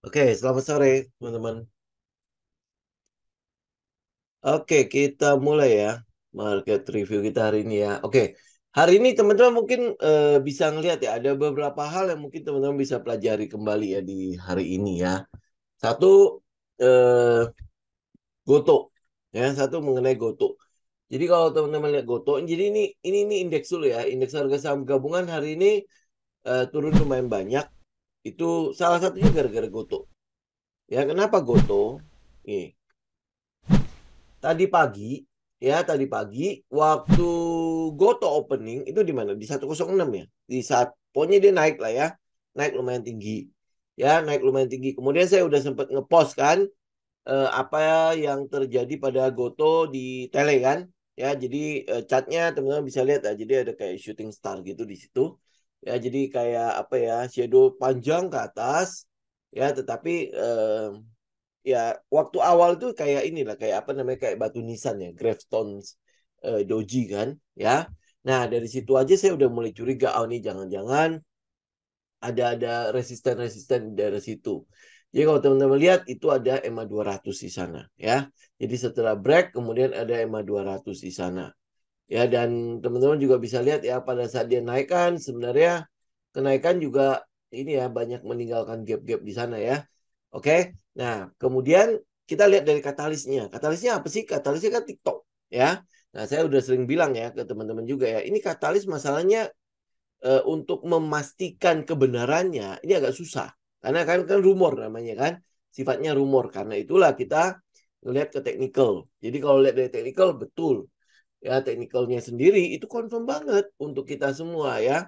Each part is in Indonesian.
Oke, selamat sore teman-teman. Oke, kita mulai ya market review kita hari ini ya. Oke, hari ini teman-teman mungkin bisa ngelihat ya ada beberapa hal yang mungkin teman-teman bisa pelajari kembali ya di hari ini ya. Satu eh, Goto ya, satu mengenai Goto. Jadi kalau teman-teman lihat Goto, jadi ini indeks dulu ya. Indeks harga saham gabungan hari ini turun lumayan banyak. Itu salah satunya gara-gara Goto. Ya, kenapa Goto? Nih, tadi pagi waktu Goto opening itu di mana? Di 106 ya. Di saat pokoknya dia naik lah ya. Naik lumayan tinggi. Ya, naik lumayan tinggi. Kemudian saya udah sempat ngepost kan apa yang terjadi pada Goto di Tele kan. Ya, jadi chartnya teman-teman bisa lihat ya. Jadi ada kayak shooting star gitu di situ. Ya, jadi kayak apa ya, shadow panjang ke atas. Ya, tetapi ya waktu awal tuh kayak inilah kayak apa namanya kayak batu nisan ya gravestones doji kan ya. Nah dari situ aja saya udah mulai curiga, oh ini jangan-jangan ada resisten-resisten dari situ. Jadi kalau teman-teman lihat itu ada EMA 200 di sana ya. Jadi setelah break kemudian ada EMA 200 di sana. Ya dan teman-teman juga bisa lihat ya pada saat dia naikkan sebenarnya kenaikan juga ini ya banyak meninggalkan gap-gap di sana ya. Oke. Nah, kemudian kita lihat dari katalisnya. Katalisnya apa sih? Katalisnya kan TikTok ya. Nah, saya udah sering bilang ya ke teman-teman juga ya. Ini katalis masalahnya untuk memastikan kebenarannya ini agak susah. Karena kan rumor namanya kan. Sifatnya rumor. Karena itulah kita ngelihat ke technical. Jadi kalau lihat dari technical betul. Ya, technicalnya sendiri itu confirm banget untuk kita semua ya.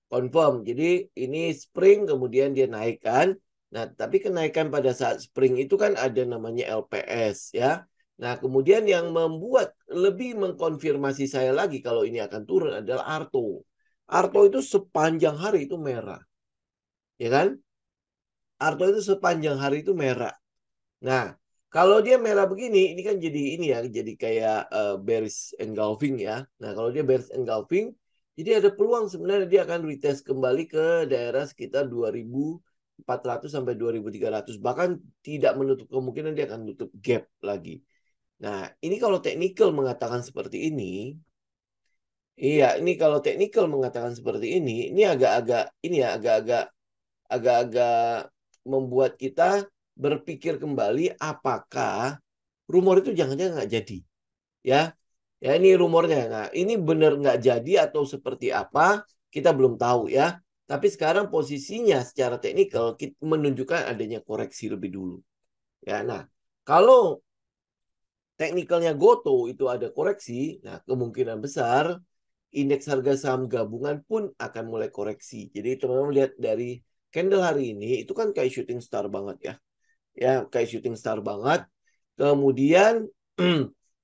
Confirm. Jadi ini spring kemudian dia naikkan. Nah, tapi kenaikan pada saat spring itu kan ada namanya LPS ya. Nah, kemudian yang membuat lebih mengkonfirmasi saya lagi kalau ini akan turun adalah Arto. Arto itu sepanjang hari itu merah, ya kan? Arto itu sepanjang hari itu merah. Nah, kalau dia merah begini, ini kan jadi ini ya, jadi kayak bearish engulfing ya. Nah, kalau dia bearish engulfing, jadi ada peluang sebenarnya dia akan retest kembali ke daerah sekitar 2400 sampai 2300. Bahkan tidak menutup kemungkinan dia akan tutup gap lagi. Nah, ini kalau technical mengatakan seperti ini, iya, ini kalau technical mengatakan seperti ini agak-agak ini ya, agak-agak membuat kita berpikir kembali apakah rumor itu jangan-jangan nggak jadi ya. Ya ini rumornya. Nah ini benar nggak jadi atau seperti apa kita belum tahu ya. Tapi sekarang posisinya secara teknikal menunjukkan adanya koreksi lebih dulu. Ya, nah kalau teknikalnya Goto itu ada koreksi, nah kemungkinan besar indeks harga saham gabungan pun akan mulai koreksi. Jadi teman-teman lihat dari candle hari ini itu kan kayak shooting star banget ya. Ya, kayak shooting star banget. Kemudian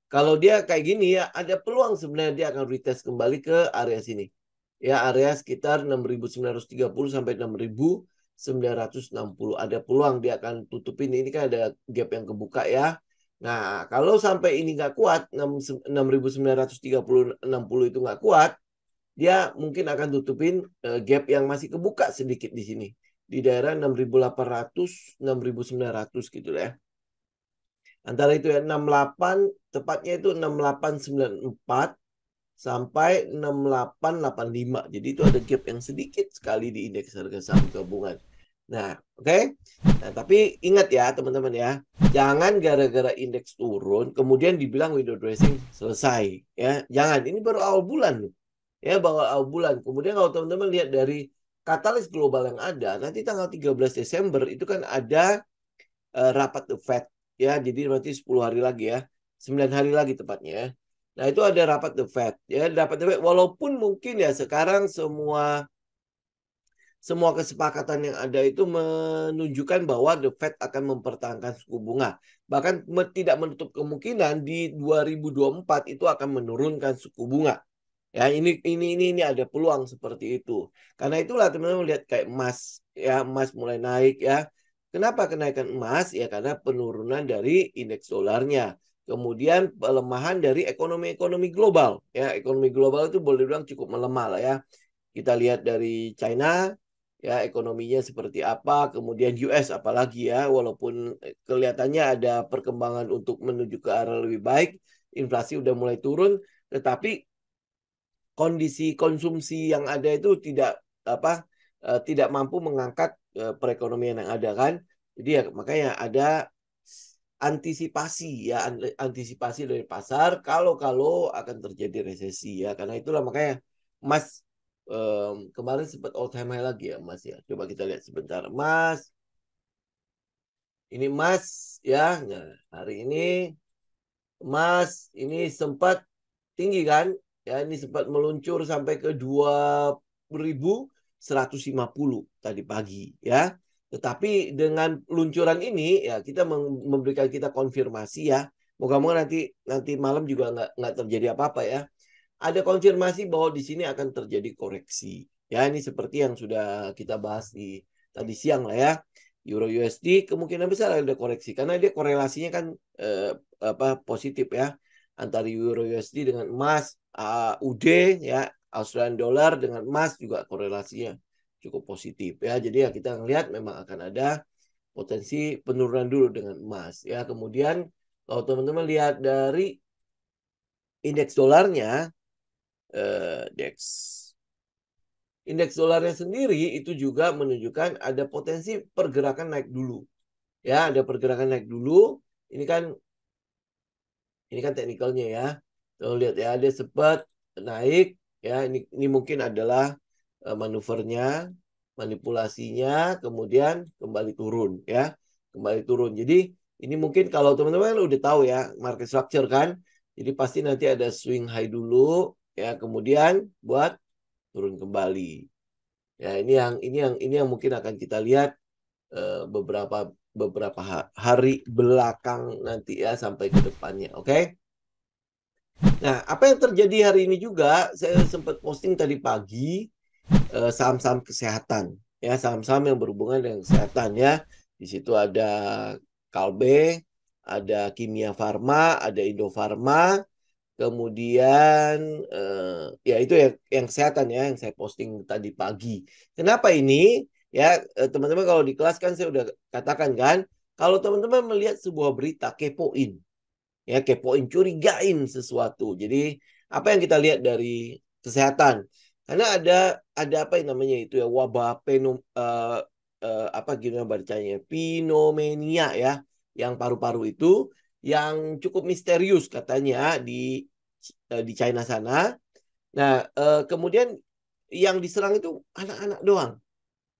kalau dia kayak gini ya ada peluang sebenarnya dia akan retest kembali ke area sini. Ya, area sekitar 6.930 sampai 6.960. Ada peluang dia akan tutupin. Ini kan ada gap yang kebuka ya. Nah, kalau sampai ini nggak kuat, 6.930 60 itu nggak kuat, dia mungkin akan tutupin gap yang masih kebuka sedikit di sini. Di daerah 6.800, 6.900 gitu ya. Antara itu ya 68, tepatnya itu 6894 sampai 6885. Jadi itu ada gap yang sedikit sekali di indeks harga saham gabungan. Nah, oke. Okay? Nah, tapi ingat ya teman-teman ya, jangan gara-gara indeks turun kemudian dibilang window dressing selesai ya. Jangan, ini baru awal bulan loh. Ya, baru awal bulan. Kemudian kalau teman-teman lihat dari katalis global yang ada, nanti tanggal 13 Desember itu kan ada rapat The Fed ya. Jadi berarti 10 hari lagi ya. 9 hari lagi tepatnya ya. Nah, itu ada rapat The Fed ya, rapat The Fed walaupun mungkin ya sekarang semua kesepakatan yang ada itu menunjukkan bahwa The Fed akan mempertahankan suku bunga. Bahkan tidak menutup kemungkinan di 2024 itu akan menurunkan suku bunga. Ya, ini ada peluang seperti itu. Karena itulah teman-teman lihat kayak emas ya, emas mulai naik ya. Kenapa kenaikan emas? Ya karena penurunan dari indeks dolarnya. Kemudian pelemahan dari ekonomi-ekonomi global. Ya, ekonomi global itu boleh dibilang cukup melemah lah ya. Kita lihat dari China, ya ekonominya seperti apa, kemudian US apalagi ya, walaupun kelihatannya ada perkembangan untuk menuju ke arah lebih baik, inflasi udah mulai turun, tetapi kondisi konsumsi yang ada itu tidak mampu mengangkat perekonomian yang ada kan. Jadi ya makanya ada antisipasi ya, antisipasi dari pasar kalau akan terjadi resesi ya. Karena itulah makanya emas kemarin sempat all time high lagi ya emas ya. Coba kita lihat sebentar. Emas, ini emas ya. Nah, hari ini emas ini sempat tinggi kan? Ya, ini sempat meluncur sampai ke 2.150 tadi pagi ya. Tetapi dengan luncuran ini ya kita memberikan kita konfirmasi ya. Moga-moga nanti nanti malam juga nggak terjadi apa-apa ya. Ada konfirmasi bahwa di sini akan terjadi koreksi. Ya, ini seperti yang sudah kita bahas di tadi siang lah ya. Euro USD kemungkinan besar ada koreksi karena dia korelasinya kan positif ya antara Euro USD dengan emas, AUD ya, Australian Dollar dengan emas juga korelasinya cukup positif ya. Jadi ya kita ngelihat memang akan ada potensi penurunan dulu dengan emas ya. Kemudian kalau teman-teman lihat dari indeks dolarnya, DEX. Indeks dolarnya sendiri itu juga menunjukkan ada potensi pergerakan naik dulu. Ya, ada pergerakan naik dulu. Ini kan teknikalnya ya. Tuh lihat ya, dia sempat naik ya. Ini mungkin adalah manuvernya, manipulasinya, kemudian kembali turun ya. Kembali turun. Jadi ini mungkin kalau teman-teman udah tahu ya market structure kan. Jadi pasti nanti ada swing high dulu ya, kemudian buat turun kembali. Ya, ini yang mungkin akan kita lihat beberapa beberapa hari belakang nanti ya sampai ke depannya. Oke. Nah, apa yang terjadi hari ini juga saya sempat posting tadi pagi saham-saham kesehatan ya, saham-saham yang berhubungan dengan kesehatan ya. Di situ ada Kalbe, ada Kimia Farma, ada Indofarma. Kemudian ya itu yang kesehatan ya yang saya posting tadi pagi. Kenapa ini? Ya teman-teman kalau di kelas kan saya udah katakan kan, kalau teman-teman melihat sebuah berita kepoin, ya kepoin curigain sesuatu. Jadi apa yang kita lihat dari kesehatan? Karena ada apa yang namanya itu ya wabah apa gimana bacanya pneumonia ya, yang paru-paru itu yang cukup misterius katanya di China sana. Nah, kemudian yang diserang itu anak-anak doang.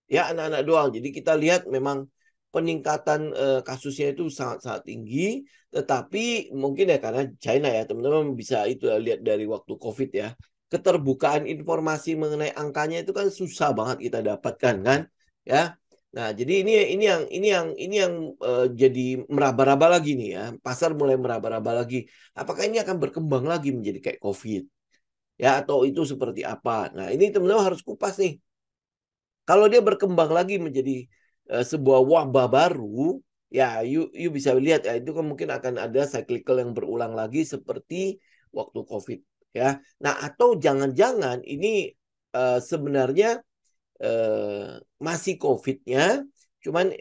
Ya, anak-anak doang. Jadi kita lihat memang peningkatan kasusnya itu sangat-sangat tinggi, tetapi mungkin ya karena China ya, teman-teman bisa itu ya, lihat dari waktu COVID ya. Keterbukaan informasi mengenai angkanya itu kan susah banget kita dapatkan kan, ya. Nah, jadi ini yang jadi meraba-raba lagi nih ya. Pasar mulai meraba-raba lagi. Apakah ini akan berkembang lagi menjadi kayak COVID? Ya, atau itu seperti apa? Nah, ini teman-teman harus kupas nih. Kalau dia berkembang lagi menjadi sebuah wabah baru, ya you bisa lihat ya itu kan mungkin akan ada cyclical yang berulang lagi seperti waktu COVID ya. Nah, atau jangan-jangan ini sebenarnya masih COVID-nya, cuman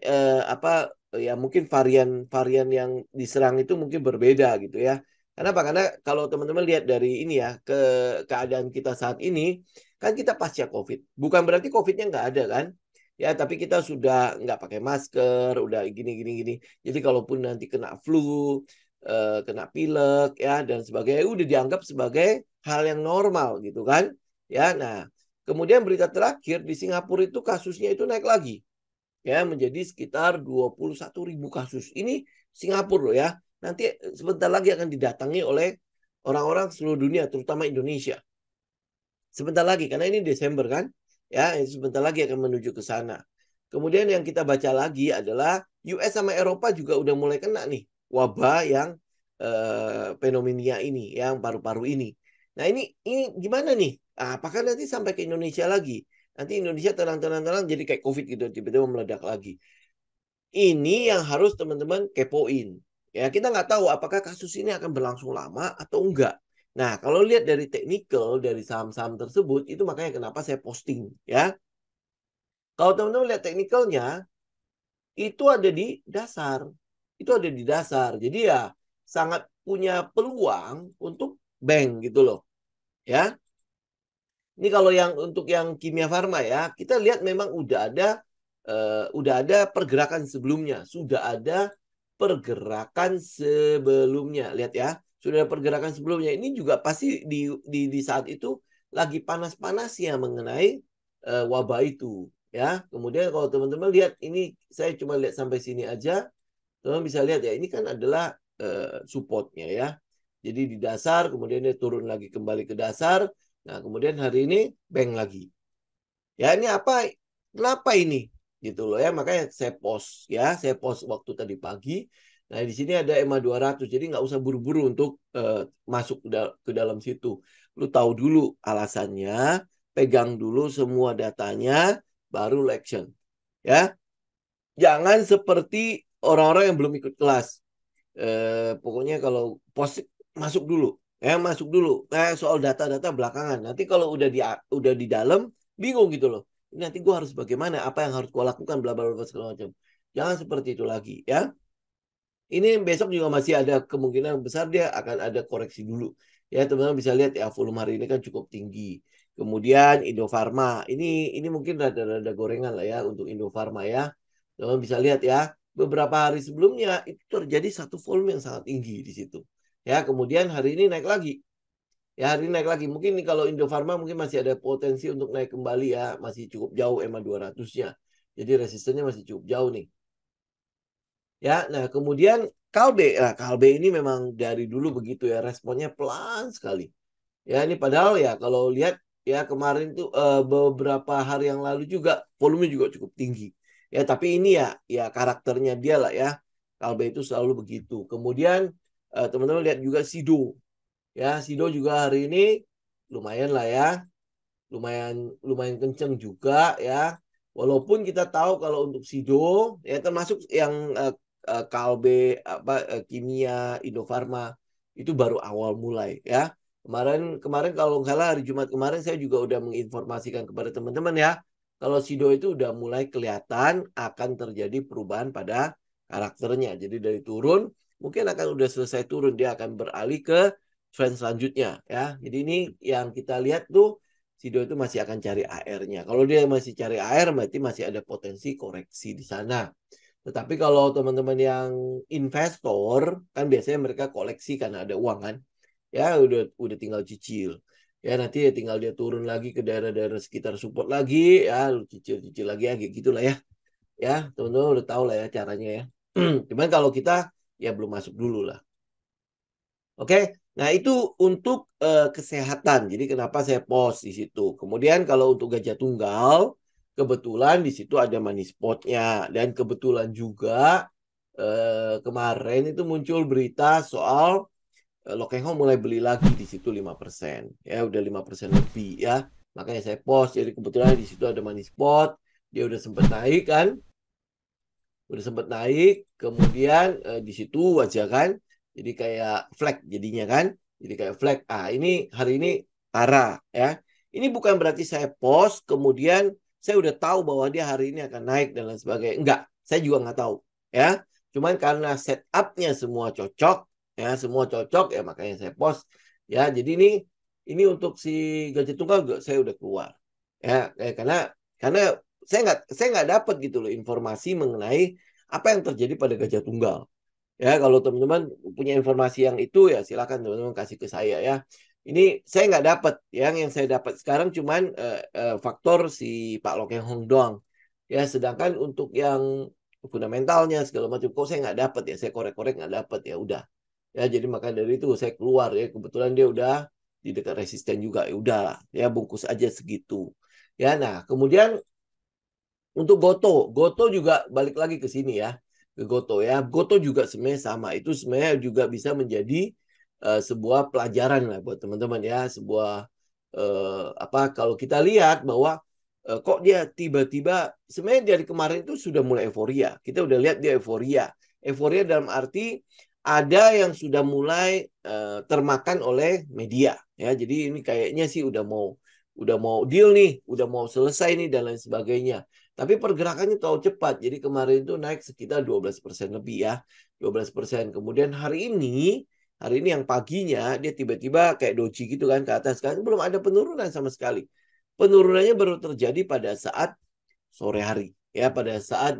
ya mungkin varian-varian yang diserang itu mungkin berbeda gitu ya. Kenapa? Karena kalau teman-teman lihat dari ini ya keadaan kita saat ini kan kita pasca COVID. Bukan berarti COVID-nya nggak ada kan? Ya, tapi kita sudah nggak pakai masker, udah gini. Jadi kalaupun nanti kena flu, kena pilek ya dan sebagainya, udah dianggap sebagai hal yang normal gitu kan? Ya, nah kemudian berita terakhir di Singapura itu kasusnya itu naik lagi ya menjadi sekitar 21.000 kasus. Ini Singapura loh ya. Nanti sebentar lagi akan didatangi oleh orang-orang seluruh dunia terutama Indonesia. Sebentar lagi karena ini Desember kan. Ya, sebentar lagi akan menuju ke sana. Kemudian yang kita baca lagi adalah US sama Eropa juga udah mulai kena nih wabah yang fenomenia ini, yang paru-paru ini. Nah ini gimana nih? Apakah nanti sampai ke Indonesia lagi? Nanti Indonesia tenang-tenang jadi kayak COVID gitu, tiba-tiba meledak lagi. Ini yang harus teman-teman kepoin. Ya, kita nggak tahu apakah kasus ini akan berlangsung lama atau enggak. Nah, kalau lihat dari teknikal dari saham-saham tersebut, itu makanya kenapa saya posting ya. Kalau teman-teman lihat teknikalnya, itu ada di dasar. Itu ada di dasar. Jadi ya sangat punya peluang untuk bank gitu loh. Ya. Ini kalau yang untuk yang kimia farma ya, kita lihat memang udah ada pergerakan sebelumnya, sudah ada pergerakan sebelumnya. Lihat ya, sudah ada pergerakan sebelumnya. Ini juga pasti di saat itu lagi panas-panasnya mengenai wabah itu ya. Kemudian kalau teman-teman lihat ini, saya cuma lihat sampai sini aja. Teman bisa lihat ya, ini kan adalah supportnya ya. Jadi di dasar, kemudian dia turun lagi kembali ke dasar. Nah, kemudian hari ini bank lagi. Ya, ini apa? Kenapa ini? Gitu loh ya. Makanya saya post ya. Saya post waktu tadi pagi. Nah, di sini ada EMA 200. Jadi nggak usah buru-buru untuk masuk ke dalam situ. Lu tahu dulu alasannya, pegang dulu semua datanya, baru action. Ya, jangan seperti orang-orang yang belum ikut kelas. Pokoknya kalau post masuk dulu, masuk dulu. Soal data-data belakangan. Nanti kalau udah di dalam bingung gitu loh. Ini nanti gue harus bagaimana? Apa yang harus gue lakukan? Bla bla bla segala macam. Jangan seperti itu lagi ya. Ini besok juga masih ada kemungkinan besar dia akan ada koreksi dulu. Ya teman-teman bisa lihat ya volume hari ini kan cukup tinggi. Kemudian Indofarma ini mungkin rada-rada gorengan lah ya untuk Indofarma ya. Teman-teman bisa lihat ya beberapa hari sebelumnya itu terjadi satu volume yang sangat tinggi di situ. Ya kemudian hari ini naik lagi. Ya hari ini naik lagi. Mungkin nih kalau Indofarma mungkin masih ada potensi untuk naik kembali ya. Masih cukup jauh EMA 200-nya. Jadi resistennya masih cukup jauh nih. Ya, nah kemudian Kalbe, nah Kalbe ini memang dari dulu begitu ya, responnya pelan sekali. Ya ini padahal ya kalau lihat ya kemarin tuh beberapa hari yang lalu juga volume juga cukup tinggi. Ya tapi ini ya karakternya dia lah ya. Kalbe itu selalu begitu. Kemudian teman-teman lihat juga Sido. Ya Sido juga hari ini lumayan lah ya, lumayan lumayan kenceng juga ya. Walaupun kita tahu kalau untuk Sido ya termasuk yang Kalbe Kimia Indofarma itu baru awal mulai ya. Kemarin kemarin kalau nggak salah hari Jumat kemarin saya juga udah menginformasikan kepada teman-teman ya, kalau Sido itu udah mulai kelihatan akan terjadi perubahan pada karakternya. Jadi dari turun mungkin akan udah selesai turun, dia akan beralih ke trend selanjutnya ya. Jadi ini yang kita lihat tuh Sido itu masih akan cari AR-nya. Kalau dia masih cari AR, berarti masih ada potensi koreksi di sana. Tetapi kalau teman-teman yang investor, kan biasanya mereka koleksi karena ada uang kan. Ya udah tinggal cicil. Ya nanti ya tinggal dia turun lagi ke daerah-daerah sekitar support lagi, ya lu cicil-cicil lagi ya kayak gitulah ya. Ya, teman-teman udah tahu lah ya caranya ya. Cuman kalau kita ya belum masuk dulu lah. Oke, nah itu untuk kesehatan. Jadi kenapa saya post di situ. Kemudian kalau untuk gajah tunggal, kebetulan di situ ada money spotnya dan kebetulan juga kemarin itu muncul berita soal Lokehong mulai beli lagi di situ 5%. Ya udah 5% lebih ya. Makanya saya post. Jadi kebetulan di situ ada money spot. Dia udah sempat naik kan, udah sempat naik, kemudian di situ aja kan, jadi kayak flag jadinya kan, jadi kayak flag. Ini hari ini arah ya, ini bukan berarti saya post kemudian saya udah tahu bahwa dia hari ini akan naik dan lain sebagainya, enggak, saya juga nggak tahu ya, cuman karena setupnya semua cocok ya, semua cocok ya, makanya saya post ya. Jadi ini untuk si gaji tunggal saya udah keluar ya, karena saya nggak dapat gitu loh informasi mengenai apa yang terjadi pada gajah tunggal. Ya, kalau teman-teman punya informasi yang itu ya silakan teman-teman kasih ke saya ya. Ini saya nggak dapat. Yang saya dapat sekarang cuman faktor si Pak Lokeng Hong doang. Ya, sedangkan untuk yang fundamentalnya segala macam kok saya nggak dapat ya. Saya korek-korek nggak dapat ya udah. Ya, jadi maka dari itu saya keluar ya. Kebetulan dia udah di dekat resisten juga. Ya udah ya, bungkus aja segitu. Ya, nah kemudian untuk Goto juga balik lagi ke sini ya, ke Goto ya. Goto juga sebenarnya sama. Itu sebenarnya juga bisa menjadi sebuah pelajaran lah buat teman-teman ya. Sebuah apa kalau kita lihat bahwa kok dia tiba-tiba sebenarnya dari kemarin itu sudah mulai euforia. Kita udah lihat dia euforia. Euforia dalam arti ada yang sudah mulai termakan oleh media ya. Jadi ini kayaknya sih udah mau deal nih, udah mau selesai nih dan lain sebagainya. Tapi pergerakannya terlalu cepat. Jadi kemarin itu naik sekitar 12% lebih ya. 12%. Kemudian hari ini yang paginya dia tiba-tiba kayak doji gitu kan ke atas kan. Belum ada penurunan sama sekali. Penurunannya baru terjadi pada saat sore hari. Ya, pada saat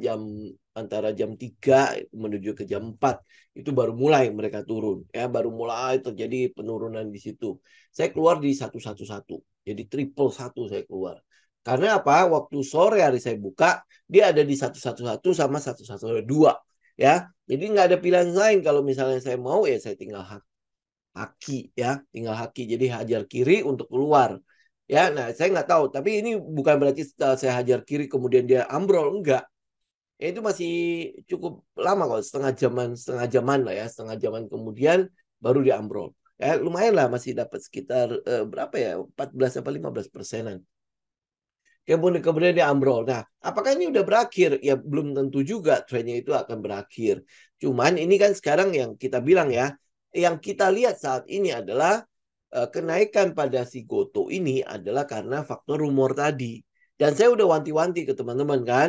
antara jam 3 menuju ke jam 4 itu baru mulai mereka turun. Ya, baru mulai terjadi penurunan di situ. Saya keluar di 111. Jadi triple satu saya keluar. Karena apa? Waktu sore hari saya buka, dia ada di 111 sama 112. Ya, jadi nggak ada pilihan lain kalau misalnya saya mau ya saya tinggal haki ya, tinggal haki. Jadi hajar kiri untuk keluar. Ya, nah saya nggak tahu. Tapi ini bukan berarti setelah saya hajar kiri kemudian dia ambrol, enggak. Ya, itu masih cukup lama kok, setengah jaman lah ya, setengah jaman kemudian baru dia ambrol. Ya, lumayan lah masih dapat sekitar berapa ya, 14 apa 15%-an. Kemudian dia ambrol. Nah, apakah ini udah berakhir? Ya belum tentu juga trennya itu akan berakhir. Cuman ini kan sekarang yang kita bilang ya, yang kita lihat saat ini adalah kenaikan pada si Goto ini adalah karena faktor rumor tadi. Dan saya udah wanti-wanti ke teman-teman kan,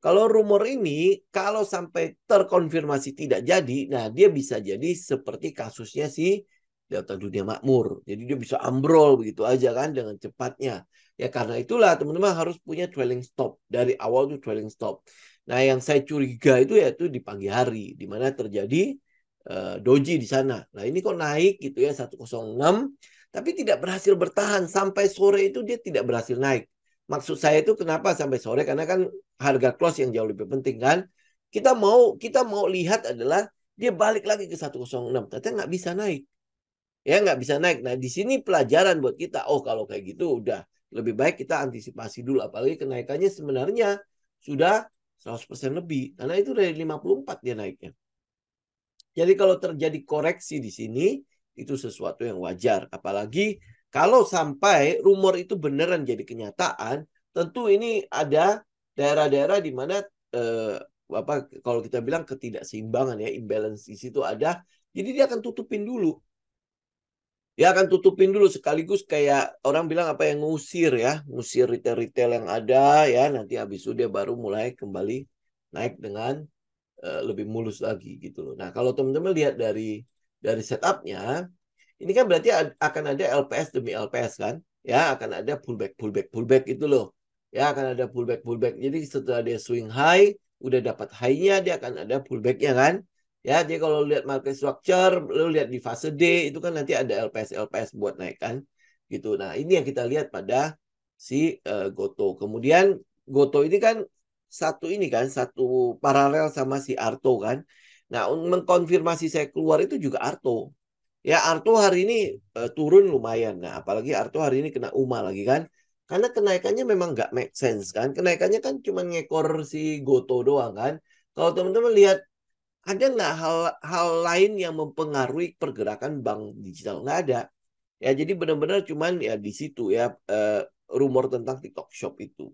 kalau rumor ini kalau sampai terkonfirmasi tidak jadi, nah dia bisa jadi seperti kasusnya si Delta Dunia Makmur. Jadi dia bisa ambrol begitu aja kan dengan cepatnya. Ya karena itulah teman-teman harus punya trailing stop. Dari awal tuh trailing stop. Nah yang saya curiga itu yaitu di pagi hari. Di mana terjadi doji di sana. Nah ini kok naik gitu ya 106. Tapi tidak berhasil bertahan. Sampai sore itu dia tidak berhasil naik. Maksud saya itu kenapa sampai sore? Karena kan harga close yang jauh lebih penting kan. Kita mau lihat adalah dia balik lagi ke 106. Ternyata nggak bisa naik. Ya nggak bisa naik. Nah di sini pelajaran buat kita. Oh kalau kayak gitu udah lebih baik kita antisipasi dulu. Apalagi kenaikannya sebenarnya sudah 100% lebih. Karena itu dari 54 dia naiknya. Jadi kalau terjadi koreksi di sini, itu sesuatu yang wajar. Apalagi kalau sampai rumor itu beneran jadi kenyataan, tentu ini ada daerah-daerah di mana kalau kita bilang ketidakseimbangan ya, imbalance di situ ada. Jadi dia akan tutupin dulu. Dia akan tutupin dulu sekaligus kayak orang bilang apa yang ngusir ya, ngusir retail-retail yang ada ya, nanti habis itu dia baru mulai kembali naik dengan lebih mulus lagi gitu loh. Nah, kalau teman-teman lihat dari setupnya, ini kan berarti akan ada LPS demi LPS kan? Ya, akan ada pullback, pullback, pullback itu loh. Ya, akan ada pullback, pullback. Jadi setelah dia swing high, udah dapat high-nya, dia akan ada pullback-nya kan? Ya, jadi kalau lihat market structure, lu lihat di fase D, itu kan nanti ada LPS buat naik kan? Gitu. Nah, ini yang kita lihat pada si Goto. Kemudian Goto ini kan satu paralel sama si Arto kan. Nah, mengkonfirmasi saya keluar itu juga Arto. Ya, Arto hari ini turun lumayan. Nah, apalagi Arto hari ini kena UMA lagi kan. Karena kenaikannya memang nggak make sense kan. Kenaikannya kan cuma ngekor si Goto doang kan. Kalau teman-teman lihat ada nggak hal lain yang mempengaruhi pergerakan bank digital? Nggak ada. Ya, jadi benar-benar cuman ya di situ ya rumor tentang TikTok Shop itu.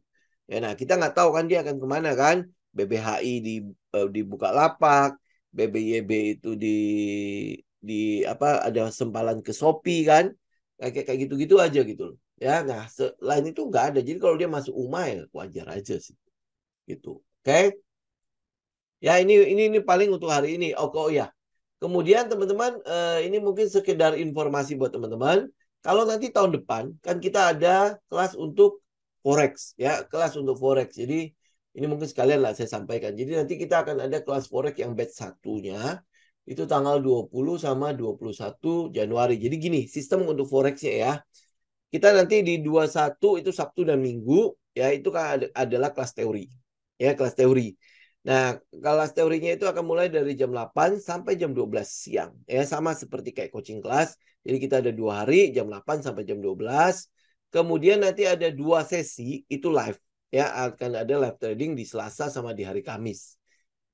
Ya, nah kita nggak tahu kan dia akan kemana kan? BBHI di Bukalapak, BBYB itu di apa ada sempalan ke Shopee kan? Kayak gitu-gitu aja gitu loh. Ya, nah selain itu nggak ada. Jadi kalau dia masuk UMA ya wajar aja sih gitu. Oke? Ya ini paling untuk hari ini. Oh, kok ya. Kemudian teman-teman ini mungkin sekedar informasi buat teman-teman. Kalau nanti tahun depan kan kita ada kelas untuk forex ya, kelas untuk forex. Jadi ini mungkin sekalian lah saya sampaikan. Jadi nanti kita akan ada kelas forex yang batch satunya itu tanggal 20 sama 21 Januari. Jadi gini, sistem untuk forexnya ya. Kita nanti di 21 itu Sabtu dan Minggu ya itu kan adalah kelas teori. Ya, kelas teori. Nah, kelas teorinya itu akan mulai dari jam 8 sampai jam 12 siang. Ya, sama seperti kayak coaching kelas. Jadi kita ada 2 hari, jam 8 sampai jam 12. Kemudian nanti ada 2 sesi, itu live. Ya, akan ada live trading di Selasa sama di hari Kamis.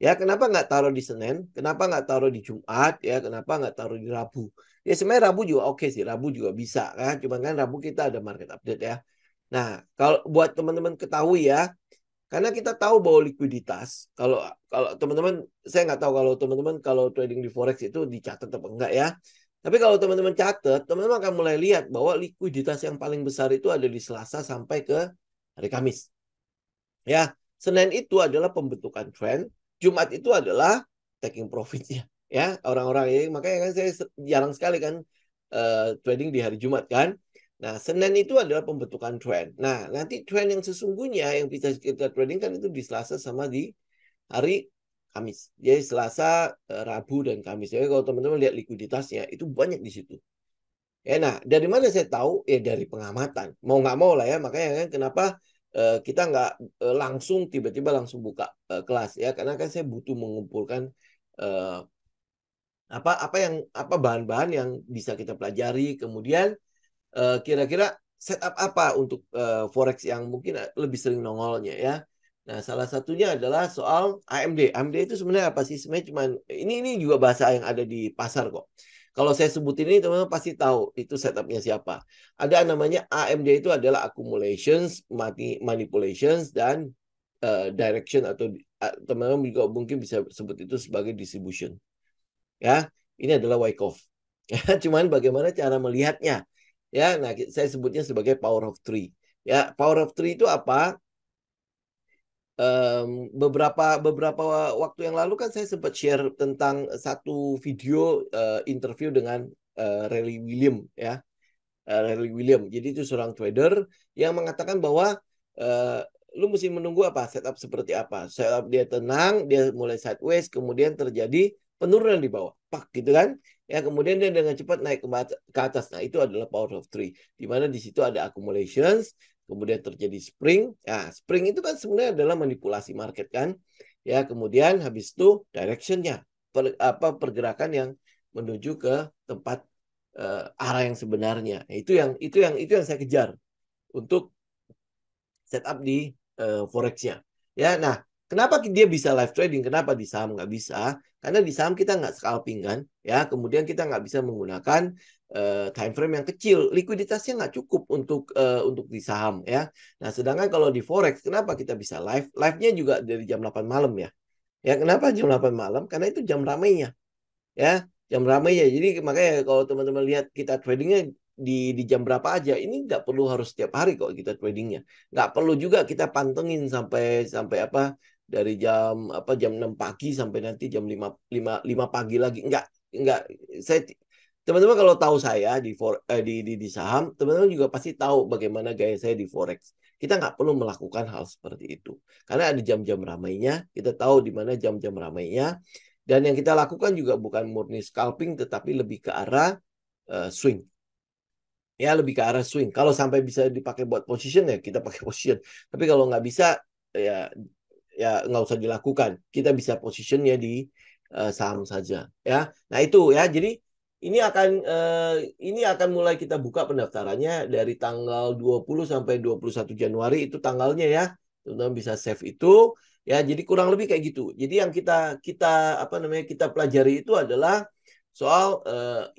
Ya, kenapa nggak taruh di Senin? Kenapa nggak taruh di Jumat? Ya, kenapa nggak taruh di Rabu? Ya, sebenarnya Rabu juga oke sih. Rabu juga bisa kan. Cuma kan Rabu kita ada market update ya. Nah, kalau buat teman-teman ketahui ya, karena kita tahu bahwa likuiditas, kalau kalau teman-teman, saya nggak tahu kalau teman-teman kalau trading di forex itu dicatat apa enggak ya. Tapi kalau teman-teman catat, teman-teman akan mulai lihat bahwa likuiditas yang paling besar itu ada di Selasa sampai ke hari Kamis. Ya, Senin itu adalah pembentukan trend, Jumat itu adalah taking profitnya. Ya, orang-orang ya, makanya kan saya jarang sekali kan trading di hari Jumat kan. Nah, Senin itu adalah pembentukan trend. Nah, nanti trend yang sesungguhnya yang bisa kita trading kan itu di Selasa sama di hari Kamis. Jadi Selasa, Rabu, dan Kamis. Jadi kalau teman-teman lihat likuiditasnya, itu banyak di situ. Ya, nah, dari mana saya tahu? Ya dari pengamatan. Mau nggak mau lah ya. Makanya kan kenapa kita nggak langsung tiba-tiba langsung buka kelas ya. Karena kan saya butuh mengumpulkan eh, apa bahan-bahan yang bisa kita pelajari. Kemudian kira-kira setup apa untuk forex yang mungkin lebih sering nongolnya ya. Nah, salah satunya adalah soal AMD. AMD itu sebenarnya apa sih? Sebenarnya cuman ini juga bahasa yang ada di pasar kok. Kalau saya sebutin ini teman-teman pasti tahu itu setupnya siapa. Ada namanya AMD itu adalah accumulations, manipulations, dan direction atau teman-teman juga mungkin bisa sebut itu sebagai distribution. Ya, ini adalah Wyckoff. Cuman bagaimana cara melihatnya? Ya, nah saya sebutnya sebagai power of three. Ya, power of three itu apa? Beberapa waktu yang lalu kan saya sempat share tentang satu video interview dengan Rally William ya. Rally William. Jadi itu seorang trader yang mengatakan bahwa uh, lu mesti menunggu apa setup seperti apa. Setup dia tenang, dia mulai sideways, kemudian terjadi penurunan di bawah, pak gitu kan? Ya kemudian dia dengan cepat naik ke atas. Nah itu adalah power of three. Di mana di situ ada accumulations, kemudian terjadi spring. Ya spring itu kan sebenarnya adalah manipulasi market kan? Ya kemudian habis itu directionnya, pergerakan yang menuju ke tempat arah yang sebenarnya. Itu yang saya kejar untuk setup di forexnya. Ya, nah kenapa dia bisa live trading? Kenapa di saham nggak bisa? Karena di saham kita nggak scalping kan, ya. Kemudian kita nggak bisa menggunakan time frame yang kecil, likuiditasnya nggak cukup untuk di saham, ya. Nah, sedangkan kalau di forex, kenapa kita bisa live? Live-nya juga dari jam 8 malam ya. Ya, kenapa jam 8 malam? Karena itu jam ramainya ya jam ramai ya jadi makanya kalau teman-teman lihat kita tradingnya di jam berapa aja ini nggak perlu harus setiap hari kok kita tradingnya nggak perlu juga kita pantengin sampai sampai apa dari jam 6 pagi sampai nanti jam lima pagi lagi nggak saya teman-teman kalau tahu saya di saham teman-teman juga pasti tahu bagaimana gaya saya di forex kita nggak perlu melakukan hal seperti itu karena ada jam-jam ramainya kita tahu di mana jam-jam ramainya dan yang kita lakukan juga bukan murni scalping, tetapi lebih ke arah swing. Ya, lebih ke arah swing. Kalau sampai bisa dipakai buat position, ya kita pakai position. Tapi kalau nggak bisa, ya nggak usah dilakukan. Kita bisa positionnya di saham saja. Ya, nah itu ya. Jadi ini akan mulai kita buka pendaftarannya dari tanggal 20 sampai 21 Januari itu tanggalnya ya. Teman-teman bisa save itu. Ya, jadi kurang lebih kayak gitu. Jadi yang kita pelajari itu adalah soal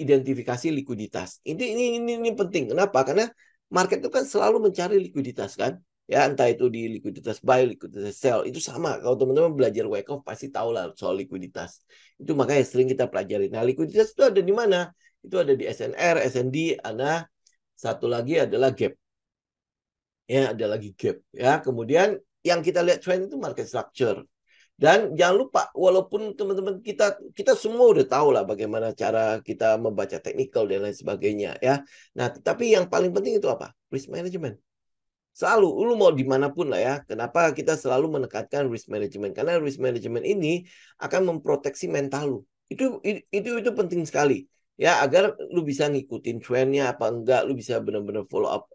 identifikasi likuiditas. Ini penting. Kenapa? Karena market itu kan selalu mencari likuiditas kan. Ya, entah itu di likuiditas buy, likuiditas sell, itu sama. Kalau teman-teman belajar Wyckoff pasti tahu lah soal likuiditas. Itu makanya sering kita pelajari. Nah, likuiditas itu ada di mana? Itu ada di SNR, SND, ada satu lagi adalah gap. Ya, ada lagi gap. Ya, kemudian yang kita lihat trend itu market structure. Dan jangan lupa, walaupun teman-teman kita semua udah tahu lah bagaimana cara kita membaca technical dan lain sebagainya ya. Nah, tetapi yang paling penting itu apa? Risk management. Selalu, lu mau dimanapun lah ya. Kenapa kita selalu menekankan risk management? Karena risk management ini akan memproteksi mental lu. Itu penting sekali. Ya, agar lu bisa ngikutin trendnya apa enggak, lu bisa benar-benar follow up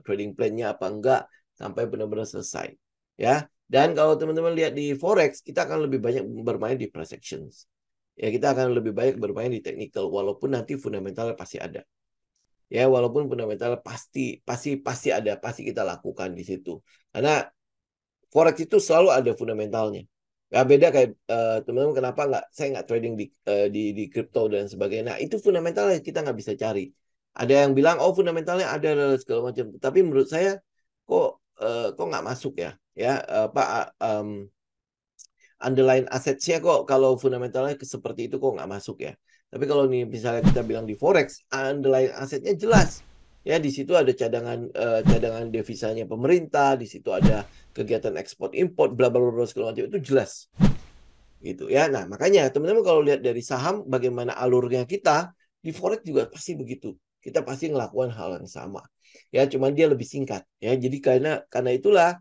trading plan-nya apa enggak sampai benar-benar selesai. Ya, dan kalau teman-teman lihat di forex, kita akan lebih banyak bermain di price actions. Ya, kita akan lebih banyak bermain di technical, walaupun nanti fundamentalnya pasti ada. Ya, walaupun fundamental pasti ada, pasti kita lakukan di situ. Karena forex itu selalu ada fundamentalnya. Gak beda kayak teman-teman kenapa saya nggak trading di crypto dan sebagainya. Nah, itu fundamentalnya kita nggak bisa cari. Ada yang bilang oh fundamentalnya ada dan segala macam. Tapi menurut saya kok nggak masuk ya? Ya underlying asetnya kok kalau fundamentalnya seperti itu kok nggak masuk ya. Tapi kalau nih misalnya kita bilang di forex, underlying asetnya jelas. Ya, di situ ada cadangan devisanya pemerintah, di situ ada kegiatan ekspor impor, bla bla bla segala macam itu jelas gitu ya. Nah, makanya teman-teman kalau lihat dari saham bagaimana alurnya kita di forex juga pasti begitu. Kita pasti ngelakukan hal yang sama. Ya, cuman dia lebih singkat ya. Jadi karena itulah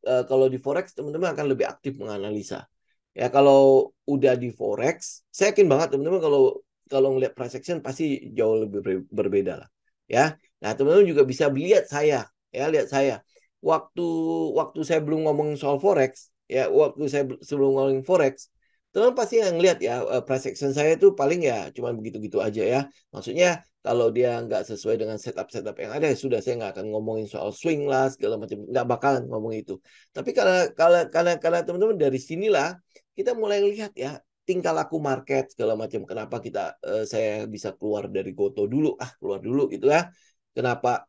kalau di forex teman-teman akan lebih aktif menganalisa. Ya, kalau udah di forex, saya yakin banget teman-teman kalau kalau ngelihat price action pasti jauh lebih berbeda lah. Ya. Nah, teman-teman juga bisa lihat saya, ya, lihat saya. Waktu waktu saya belum ngomong soal forex, ya, waktu saya sebelum ngomongin forex, teman pasti yang lihat ya price action saya itu paling ya cuma begitu-gitu aja ya. Maksudnya kalau dia nggak sesuai dengan setup-setup yang ada ya sudah saya nggak akan ngomongin soal swing lah segala macam, nggak bakalan ngomong itu. Tapi karena teman-teman dari sinilah kita mulai lihat ya tingkah laku market segala macam. Kenapa saya bisa keluar dari Goto dulu, keluar dulu gitu ya. Kenapa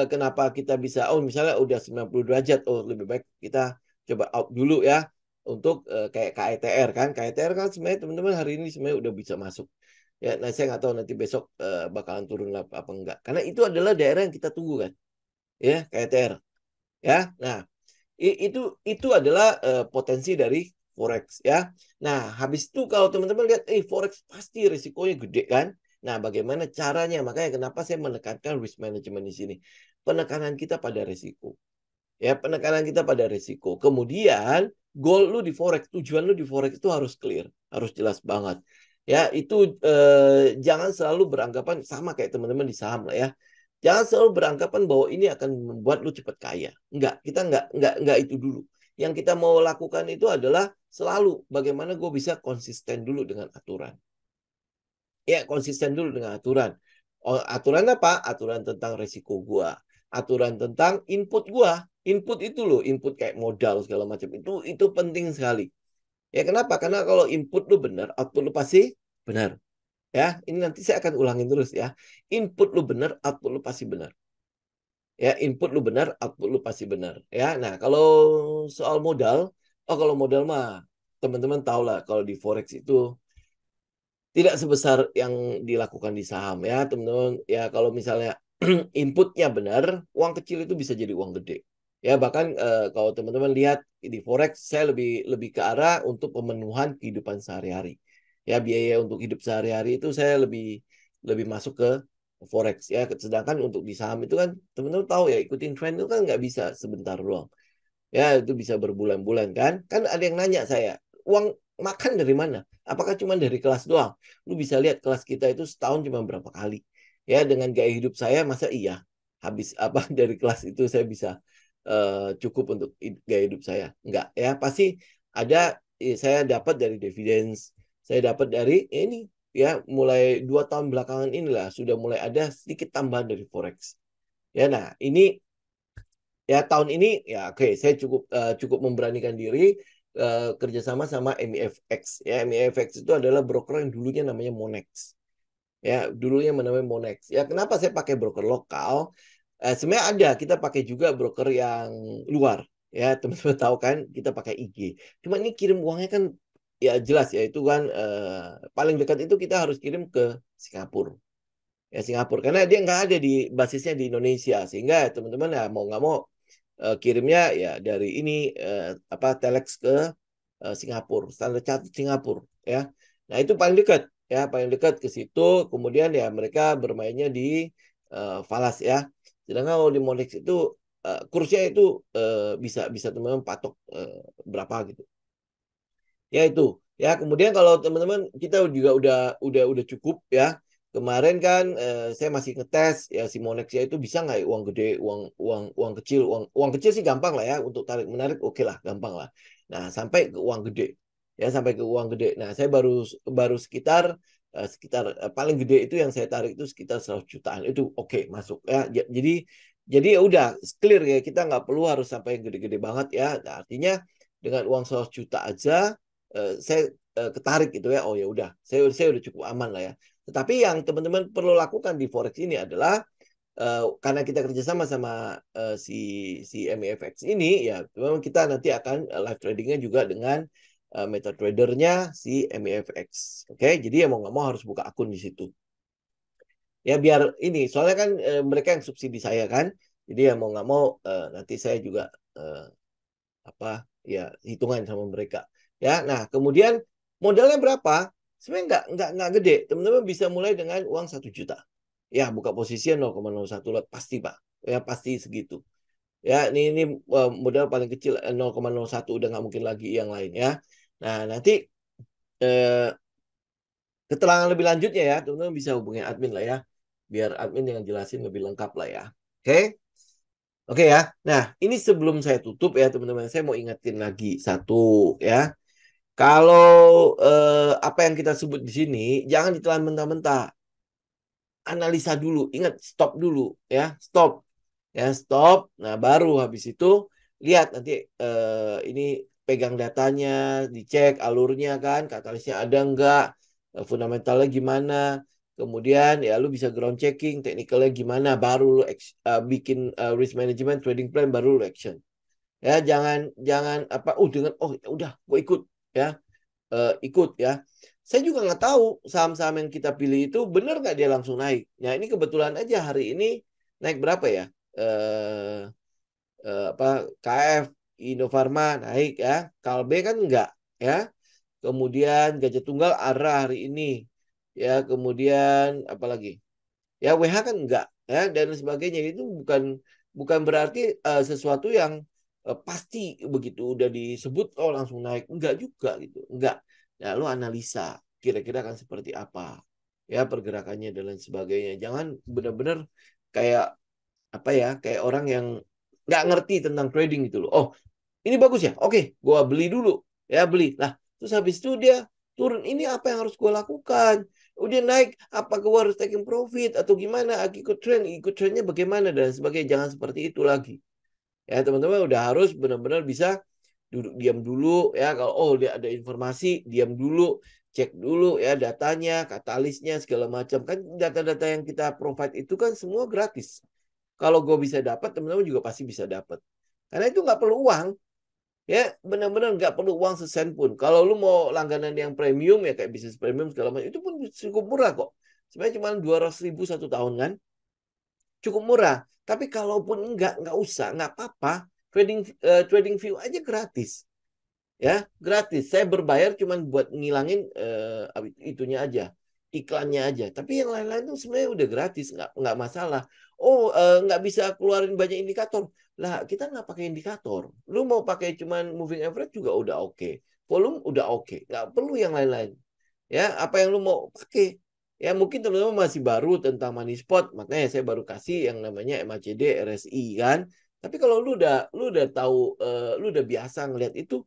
kenapa kita bisa misalnya udah 90 derajat, lebih baik kita coba out dulu ya untuk kayak KETR kan. KETR kan sebenarnya teman-teman hari ini sebenarnya udah bisa masuk. Ya, nah saya nggak tahu nanti besok bakalan turun apa enggak. Karena itu adalah daerah yang kita tunggu kan. Ya, KETR. Ya. Nah, itu adalah potensi dari forex ya. Nah, habis itu kalau teman-teman lihat forex pasti risikonya gede kan. Nah, bagaimana caranya? Makanya kenapa saya menekankan risk management di sini. Penekanan kita pada risiko. Ya, penekanan kita pada risiko. Kemudian goal lu di forex, tujuan lu di forex itu harus clear, harus jelas banget. Ya, itu jangan selalu beranggapan sama kayak teman-teman di saham lah ya. Jangan selalu beranggapan bahwa ini akan membuat lu cepat kaya. Kita enggak itu dulu. Yang kita mau lakukan itu adalah selalu bagaimana gue bisa konsisten dulu dengan aturan. Ya, konsisten dulu dengan aturan. Aturan apa? Aturan tentang resiko gua. Aturan tentang input gua. Input itu loh, input kayak modal segala macam. Itu penting sekali. Ya, kenapa? Karena kalau input lu benar, output lu pasti benar. Ya, ini nanti saya akan ulangin terus ya. Input lu benar, output lu pasti benar. Ya, input lu benar, output lu pasti benar. Ya, nah kalau soal modal, kalau modal mah teman-teman tahu lah kalau di forex itu tidak sebesar yang dilakukan di saham ya teman-teman. Ya kalau misalnya inputnya benar, uang kecil itu bisa jadi uang gede. Ya bahkan kalau teman-teman lihat di forex saya lebih lebih ke arah untuk pemenuhan kehidupan sehari-hari. Ya biaya untuk hidup sehari-hari itu saya lebih lebih masuk ke forex ya. Sedangkan untuk di saham itu kan teman-teman tahu ya ikutin trend itu kan nggak bisa sebentar doang. Ya, itu bisa berbulan-bulan kan. Kan ada yang nanya saya, uang makan dari mana? Apakah cuma dari kelas doang? Lu bisa lihat kelas kita itu setahun cuma berapa kali. Ya, dengan gaya hidup saya, masa iya? Habis apa dari kelas itu saya bisa cukup untuk gaya hidup saya? Enggak, ya. Pasti ada, saya dapat dari dividends, saya dapat dari ini, ya, mulai 2 tahun belakangan inilah, sudah mulai ada sedikit tambahan dari Forex. Ya, nah, ini ya tahun ini ya oke saya cukup memberanikan diri kerjasama sama MEFX ya. MEFX itu adalah broker yang dulunya namanya Monex ya, dulunya namanya Monex ya. Kenapa saya pakai broker lokal? Sebenarnya ada kita pakai juga broker yang luar ya, teman-teman tahu kan kita pakai IG. Cuma ini kirim uangnya kan ya jelas ya itu kan paling dekat itu kita harus kirim ke Singapura ya, Singapura karena dia nggak ada di basisnya di Indonesia, sehingga teman-teman ya mau nggak mau kirimnya ya dari ini apa telex ke Singapura, Standar Chartered Singapura ya. Nah, itu paling dekat ya, paling dekat ke situ. Kemudian ya mereka bermainnya di falas ya. Sedangkan kalau di Monex itu kursnya itu bisa bisa teman-teman patok berapa gitu. Ya itu. Ya, kemudian kalau teman-teman kita juga udah cukup ya. Kemarin kan saya masih ngetes ya si Monexia itu bisa nggak ya uang gede, uang uang uang kecil, uang kecil sih gampang lah ya untuk tarik menarik oke lah, gampang lah. Nah, sampai ke uang gede. Ya, sampai ke uang gede. Nah, saya baru baru sekitar paling gede itu yang saya tarik itu sekitar 100 jutaan. Itu oke masuk ya. Jadi ya udah clear ya, kita nggak perlu harus sampai yang gede-gede banget ya. Nah, artinya dengan uang 100 juta aja saya ketarik gitu ya. Oh ya udah, saya udah cukup aman lah ya. Tetapi yang teman-teman perlu lakukan di forex ini adalah karena kita kerjasama sama si si MEFX ini ya, memang kita nanti akan live tradingnya juga dengan MetaTrader-nya si MEFX. Oke, jadi ya mau nggak mau harus buka akun di situ. Ya biar ini, soalnya kan mereka yang subsidi saya kan. Jadi ya mau nggak mau nanti saya juga apa ya hitungan sama mereka. Ya, nah kemudian modalnya berapa? Sebenarnya nggak gede. Teman-teman bisa mulai dengan uang 1 juta. Ya, buka posisinya 0,01 lot pasti Pak. Ya pasti segitu. Ya, ini modal paling kecil 0,01 udah nggak mungkin lagi yang lain ya. Nah, nanti eh, keterangan lebih lanjutnya ya, teman-teman bisa hubungi admin lah ya. Biar admin yang jelasin lebih lengkap lah ya. Oke? Oke ya. Nah, ini sebelum saya tutup ya, teman-teman, saya mau ingetin lagi satu ya. Kalau apa yang kita sebut di sini jangan ditelan mentah-mentah. Analisa dulu, ingat stop dulu ya, stop. Ya, stop. Nah, baru habis itu lihat nanti ini pegang datanya, dicek alurnya kan, katalisnya ada enggak, fundamentalnya gimana. Kemudian ya lu bisa ground checking, teknikalnya gimana, baru lu bikin risk management, trading plan, baru lu action. Ya, jangan jangan apa dengan oh ya udah gue ikut ya, ikut ya. Saya juga nggak tahu saham-saham yang kita pilih itu benar nggak dia langsung naik. Nah, ini kebetulan aja hari ini naik berapa ya? Eh, apa KF Indofarma naik ya, Kalbe kan enggak ya. Kemudian Gajah Tunggal ARA hari ini ya, kemudian apa lagi? Ya WH kan enggak ya dan sebagainya. Itu bukan bukan berarti sesuatu yang pasti begitu udah disebut oh langsung naik, enggak juga gitu. Enggak. Ya lu analisa kira-kira akan seperti apa ya pergerakannya dan lain sebagainya. Jangan benar-benar kayak apa ya, kayak orang yang nggak ngerti tentang trading gitu loh. Oh, ini bagus ya, oke, gua beli dulu ya, beli lah. Terus habis itu dia turun, ini apa yang harus gua lakukan? Udah naik, apa gua harus taking profit atau gimana? Ikut trendnya bagaimana dan sebagainya. Jangan seperti itu lagi ya, teman-teman. Udah harus benar-benar bisa duduk diam dulu ya. Kalau oh dia ada informasi, diam dulu, cek dulu ya datanya, katalisnya segala macam. Kan data-data yang kita provide itu kan semua gratis. Kalau gue bisa dapat, teman-teman juga pasti bisa dapat. Karena itu nggak perlu uang. Ya, benar-benar nggak perlu uang sesen pun. Kalau lu mau langganan yang premium ya kayak bisnis premium segala macam, itu pun cukup murah kok. Sebenarnya cuma 200.000 satu tahun kan, cukup murah. Tapi kalaupun nggak usah, nggak apa-apa. Trading view aja gratis, ya gratis. Saya berbayar cuma buat ngilangin itunya aja, iklannya aja. Tapi yang lain-lain tuh sebenarnya udah gratis, nggak masalah. Oh, nggak bisa keluarin banyak indikator lah, kita nggak pakai indikator. Lu mau pakai cuman moving average juga udah oke, volume udah oke, nggak perlu yang lain-lain. Ya, apa yang lu mau pakai. Ya mungkin teman-teman masih baru tentang money spot, makanya saya baru kasih yang namanya MACD RSI kan. Tapi kalau lu udah tahu, lu udah biasa ngeliat itu,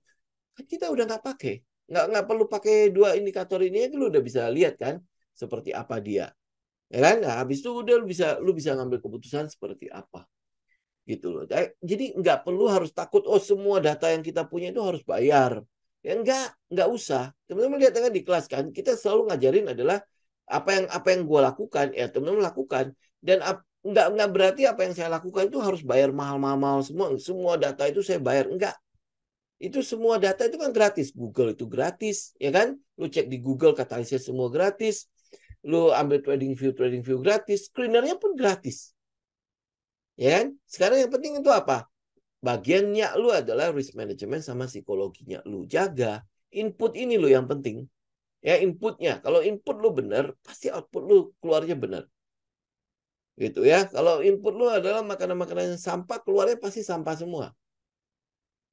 kan kita udah nggak pakai, nggak perlu pakai dua indikator ini aja lu udah bisa lihat kan seperti apa dia, ya kan. Nah habis itu udah lu bisa ngambil keputusan seperti apa gitu loh. Jadi nggak perlu harus takut oh semua data yang kita punya itu harus bayar. Ya nggak usah. Teman-teman lihat kan di kelas kan kita selalu ngajarin adalah apa yang gue lakukan ya teman-teman lakukan, dan nggak berarti apa yang saya lakukan itu harus bayar mahal-mahal semua data itu saya bayar, enggak. Itu semua data itu kan gratis. Google itu gratis, ya kan? Lu cek di Google katalisnya semua gratis. Lu ambil trading view gratis. Screenernya pun gratis. Ya kan? Sekarang yang penting itu apa? Bagiannya lu adalah risk management sama psikologinya lu. Jaga. Input ini lu yang penting. Ya inputnya. Kalau input lu benar, pasti output lu keluarnya benar. Gitu ya. Kalau input lu adalah makanan-makanan yang sampah, keluarnya pasti sampah semua.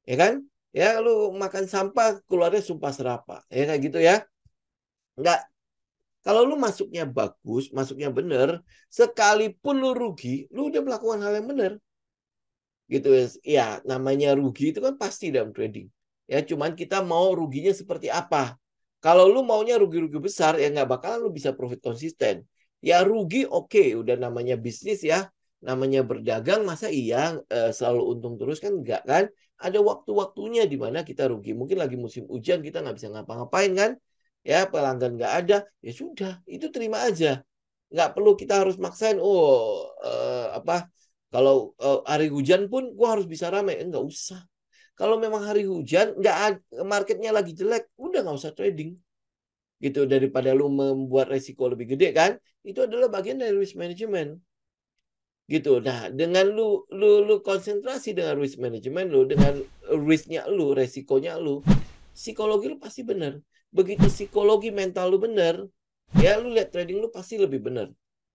Ya kan? Ya lu makan sampah keluarnya sumpah serapah. Ya kayak gitu ya. Enggak. Kalau lu masuknya bagus, masuknya benar, sekalipun lu rugi, lu udah melakukan hal yang benar. Gitu ya. Ya, namanya rugi itu kan pasti dalam trading. Ya, cuman kita mau ruginya seperti apa. Kalau lu maunya rugi-rugi besar, ya nggak bakalan lu bisa profit konsisten. Ya rugi oke, udah namanya bisnis ya. Namanya berdagang, masa iya selalu untung terus kan enggak kan? Ada waktu-waktunya di mana kita rugi. Mungkin lagi musim hujan kita nggak bisa ngapa-ngapain kan? Ya pelanggan nggak ada, ya sudah, itu terima aja. Nggak perlu kita harus maksain, oh apa, kalau hari hujan pun gua harus bisa ramai. Nggak usah. Kalau memang hari hujan, nggak marketnya lagi jelek, udah nggak usah trading. gitu, daripada lu membuat resiko lebih gede kan. Itu adalah bagian dari risk management gitu. Nah, dengan lu konsentrasi dengan risk management lu, dengan risknya lu, resikonya lu, psikologi lu pasti benar. Begitu psikologi mental lu benar, ya lu lihat trading lu pasti lebih benar.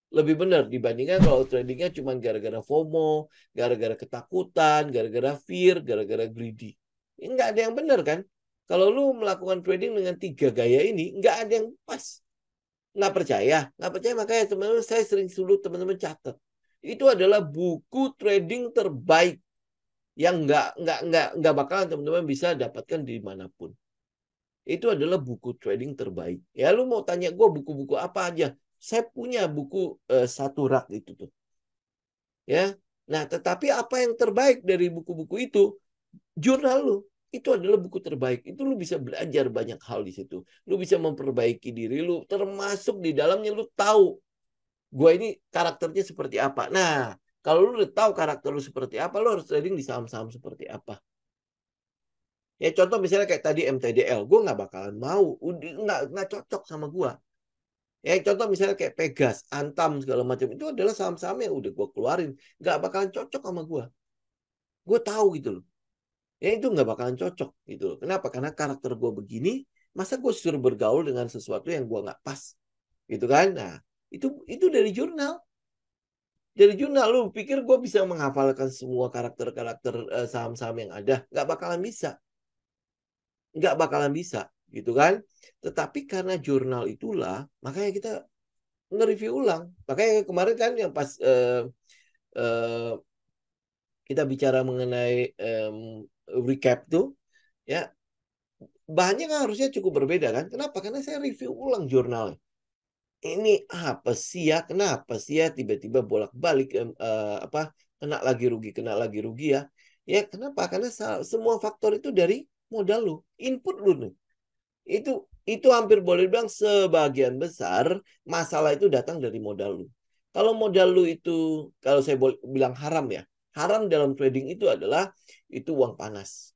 Lebih benar dibandingkan kalau tradingnya cuma gara-gara FOMO, gara-gara ketakutan, gara-gara fear, gara-gara greedy. Ini nggak ada yang benar kan? Kalau lu melakukan trading dengan 3 gaya ini, nggak ada yang pas. Nggak percaya makanya teman-teman saya sering suruh teman-teman catat. Itu adalah buku trading terbaik yang nggak bakalan teman-teman bisa dapatkan di manapun. Itu adalah buku trading terbaik. Ya lu mau tanya gue buku-buku apa aja? Saya punya buku 1 rak itu tuh. Ya. Nah, tetapi apa yang terbaik dari buku-buku itu? Jurnal lu. Itu adalah buku terbaik. Itu lu bisa belajar banyak hal di situ. Lu bisa memperbaiki diri lu, termasuk di dalamnya lu tahu gue ini karakternya seperti apa. Nah, kalau lu udah tahu karakter lu seperti apa, lu harus trading di saham-saham seperti apa. Ya contoh misalnya kayak tadi MTDL, gue nggak bakalan mau, nggak cocok sama gue. Ya contoh misalnya kayak Pegas, Antam segala macam itu adalah saham-saham yang udah gue keluarin, nggak bakalan cocok sama gue. Gue tahu gitu loh. Ya itu nggak bakalan cocok gitu loh. Kenapa? Karena karakter gue begini, masa gue suruh bergaul dengan sesuatu yang gue nggak pas, gitu kan? Nah, itu dari jurnal. Dari jurnal lu pikir gue bisa menghafalkan semua karakter-karakter saham-saham yang ada? Nggak bakalan bisa. Nggak bakalan bisa gitu kan. Tetapi karena jurnal itulah makanya kita nge-review ulang. Makanya kemarin kan yang pas uh, kita bicara mengenai recap tuh ya, bahannya kan harusnya cukup berbeda kan. Kenapa? Karena saya review ulang jurnalnya. Ini apa sih ya? Kenapa sih ya tiba-tiba bolak-balik apa kena lagi rugi ya? Ya kenapa? Karena semua faktor itu dari modal lu, input lu nih. Itu hampir boleh bilang sebagian besar masalah itu datang dari modal lu. Kalau modal lu itu, kalau saya boleh bilang haram ya, haram dalam trading itu adalah itu uang panas.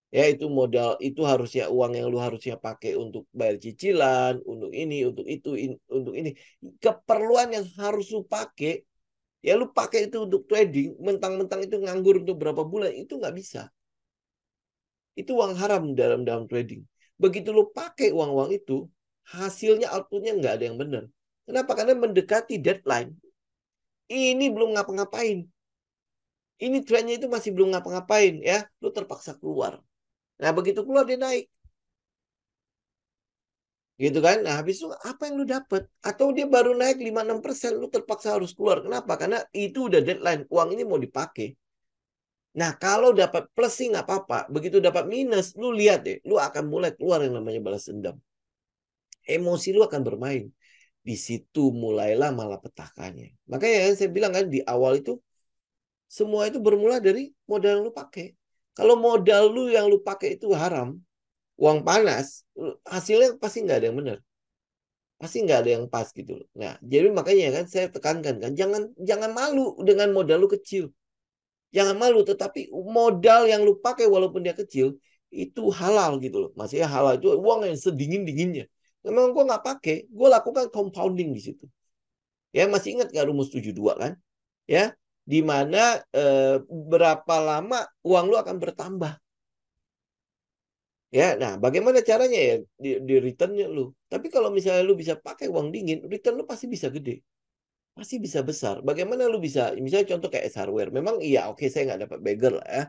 Ya itu modal, itu harusnya uang yang lu harusnya pakai untuk bayar cicilan, untuk ini, untuk itu, untuk ini. Keperluan yang harus lu pakai, ya lu pakai itu untuk trading, mentang-mentang itu nganggur untuk berapa bulan, itu nggak bisa. Itu uang haram dalam dalam trading. Begitu lu pakai uang-uang itu, hasilnya outputnya nggak ada yang benar. Kenapa? Karena mendekati deadline. Ini belum ngapa-ngapain. Ini trennya itu masih belum ngapa-ngapain ya. Lu terpaksa keluar. Nah begitu keluar dia naik. Gitu kan? Nah habis itu apa yang lu dapat? Atau dia baru naik 5-6%, lu terpaksa harus keluar. Kenapa? Karena itu udah deadline. Uang ini mau dipakai. Nah, kalau dapat plus sih nggak apa-apa. Begitu dapat minus, lu lihat deh, lu akan mulai keluar yang namanya balas dendam. Emosi lu akan bermain. Di situ mulailah malapetakannya. Makanya yang saya bilang kan di awal itu semua itu bermula dari modal yang lu pakai. Kalau modal lu yang lu pakai itu haram, uang panas, hasilnya pasti nggak ada yang benar. Pasti nggak ada yang pas gitu loh. Nah, jadi makanya kan saya tekankan kan, jangan jangan malu dengan modal lu kecil. Jangan malu, tetapi modal yang lu pakai walaupun dia kecil, itu halal gitu loh. Maksudnya halal itu uang yang sedingin-dinginnya. Memang gue nggak pakai, gue lakukan compounding di situ. Ya masih ingat nggak rumus 72 kan? Ya, di mana berapa lama uang lu akan bertambah. Ya, nah bagaimana caranya ya di returnnya lu. Tapi kalau misalnya lu bisa pakai uang dingin, return lu pasti bisa gede. Pasti bisa besar. Bagaimana lu bisa, misalnya contoh kayak S hardware. Memang iya oke saya nggak dapat bagel lah ya.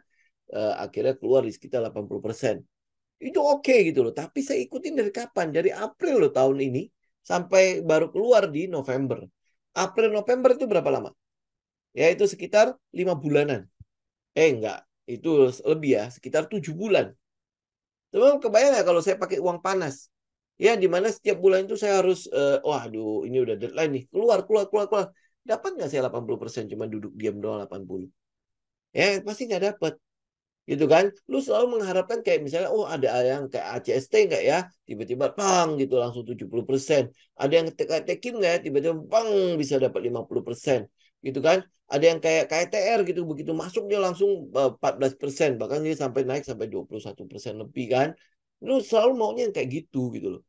Akhirnya keluar di sekitar 80%. Itu oke gitu loh. Tapi saya ikutin dari kapan? Dari April loh tahun ini sampai baru keluar di November. April November itu berapa lama? Ya itu sekitar 5 bulanan. Enggak, itu lebih ya, sekitar 7 bulan. Teman kebayang nggak kalau saya pakai uang panas? Ya di mana setiap bulan itu saya harus, waduh ini udah deadline nih, keluar, keluar, keluar, keluar. Dapat nggak saya 80% cuma duduk diam doang 80? Ya pasti nggak dapat. Gitu kan, lu selalu mengharapkan kayak misalnya oh ada yang kayak ACST nggak ya, tiba-tiba pang gitu langsung 70%. Ada yang tekin nggak ya, tiba-tiba pang bisa dapat 50%. Gitu kan, ada yang kayak KTR gitu, begitu masuk dia langsung 14%, bahkan dia sampai naik sampai 21% lebih kan. Lu selalu maunya yang kayak gitu gitu loh.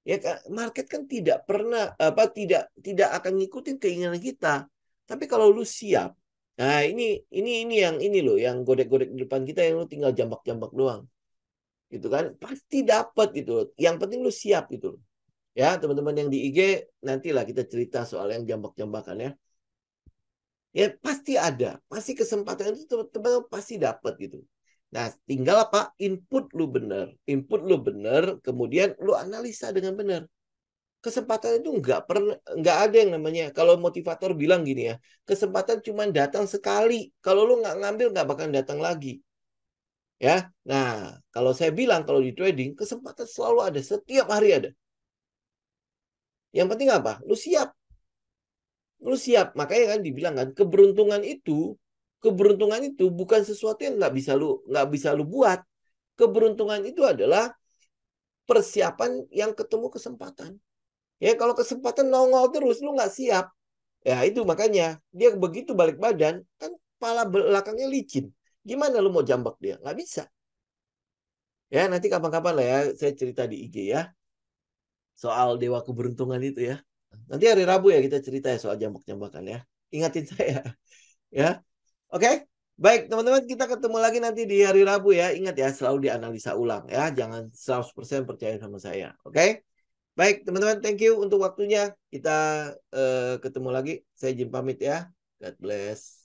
Ya, market kan tidak pernah tidak akan ngikutin keinginan kita. Tapi kalau lu siap, nah ini yang ini loh, yang godek-godek di depan kita yang lu tinggal jambak-jambak doang, gitu kan? Pasti dapat gitu loh. Yang penting lu siap gitu loh. Ya, teman-teman yang di IG nantilah kita cerita soal yang jambak-jambakan ya. Ya pasti ada, pasti kesempatan itu teman-teman pasti dapat gitu. Nah, tinggal apa? Input lu benar, kemudian lu analisa dengan benar. Kesempatan itu nggak ada yang namanya, kalau motivator bilang gini ya, kesempatan cuma datang sekali, kalau lu nggak ngambil nggak bakal datang lagi ya. Nah, kalau saya bilang kalau di trading kesempatan selalu ada, setiap hari ada. Yang penting apa? Lu siap. Makanya kan dibilang kan keberuntungan itu bukan sesuatu yang nggak bisa lu buat. Keberuntungan itu adalah persiapan yang ketemu kesempatan. Ya, kalau kesempatan nongol terus lu nggak siap. Ya itu makanya dia begitu balik badan kan kepala belakangnya licin. Gimana lu mau jambak dia? Nggak bisa. Ya nanti kapan-kapan lah ya saya cerita di IG ya soal dewa keberuntungan itu ya. Nanti hari Rabu ya kita cerita ya soal jambak-jambakan ya. Ingatin saya ya. Oke? Baik teman-teman kita ketemu lagi nanti di hari Rabu ya. Ingat ya selalu dianalisa ulang ya. Jangan 100% percaya sama saya. Oke? Baik teman-teman thank you untuk waktunya. Kita ketemu lagi. Saya Jim pamit ya. God bless.